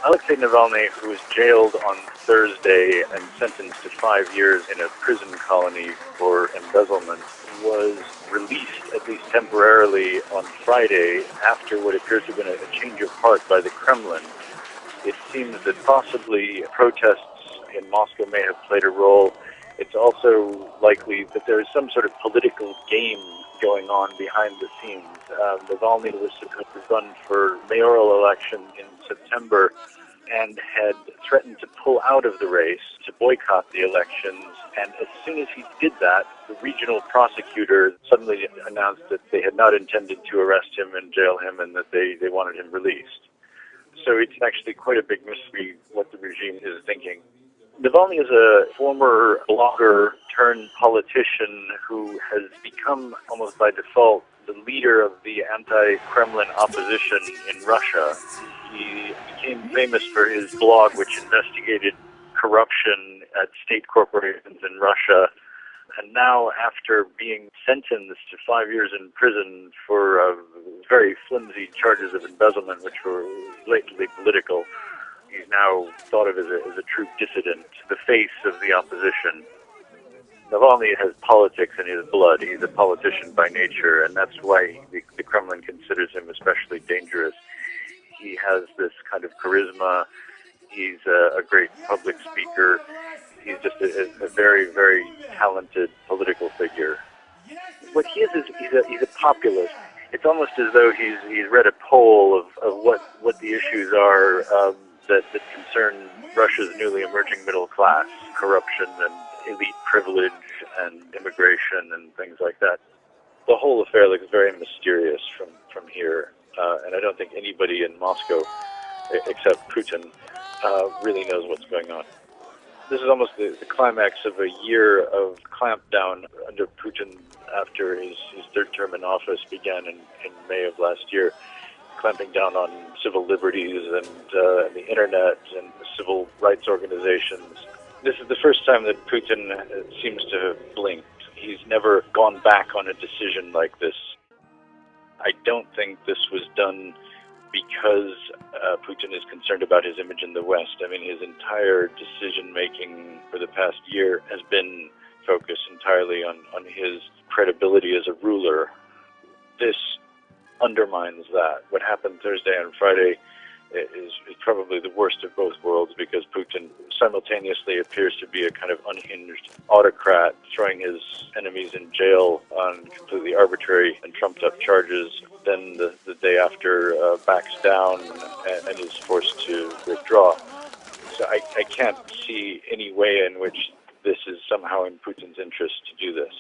Alexei Navalny, who was jailed on Thursday and sentenced to 5 years in a prison colony for embezzlement, was released, at least temporarily, on Friday after what appears to have been a change of heart by the Kremlin. It seems that possibly protests in Moscow may have played a role. It's also likely that there is some sort of political game going on behind the scenes. Navalny was supposed to run for mayoral election in September and had threatened to pull out of the race, to boycott the elections. And as soon as he did that, the regional prosecutor suddenly announced that they had not intended to arrest him and jail him and that they wanted him released. So it's actually quite a big mystery what the regime is thinking. Navalny is a former blogger turned politician who has become, almost by default, the leader of the anti-Kremlin opposition in Russia. He became famous for his blog, which investigated corruption at state corporations in Russia. And now, after being sentenced to 5 years in prison for very flimsy charges of embezzlement, which were blatantly political, he's now thought of as a true dissident, the face of the opposition. Navalny has politics in his blood. He's a politician by nature, and that's why the Kremlin considers him especially dangerous. He has this kind of charisma. He's a great public speaker. He's just a very, very talented political figure. What he is he's a populist. It's almost as though he's read a poll of what the issues are that concern Russia's newly emerging middle class, corruption and elite privilege and immigration and things like that. The whole affair looks very mysterious from here, and I don't think anybody in Moscow, except Putin, really knows what's going on. This is almost the climax of a year of clampdown under Putin after his third term in office began in May of last year, clamping down on civil liberties and the internet and civil rights organizations. This is the first time that Putin seems to have blinked. He's never gone back on a decision like this. I don't think this was done because Putin is concerned about his image in the West. I mean, his entire decision-making for the past year has been focused entirely on his credibility as a ruler. This undermines that. What happened Thursday and Friday is probably the worst of both worlds, because Putin simultaneously appears to be a kind of unhinged autocrat, throwing his enemies in jail on completely arbitrary and trumped-up charges. Then the day after backs down and is forced to withdraw. So I can't see any way in which this is somehow in Putin's interest to do this.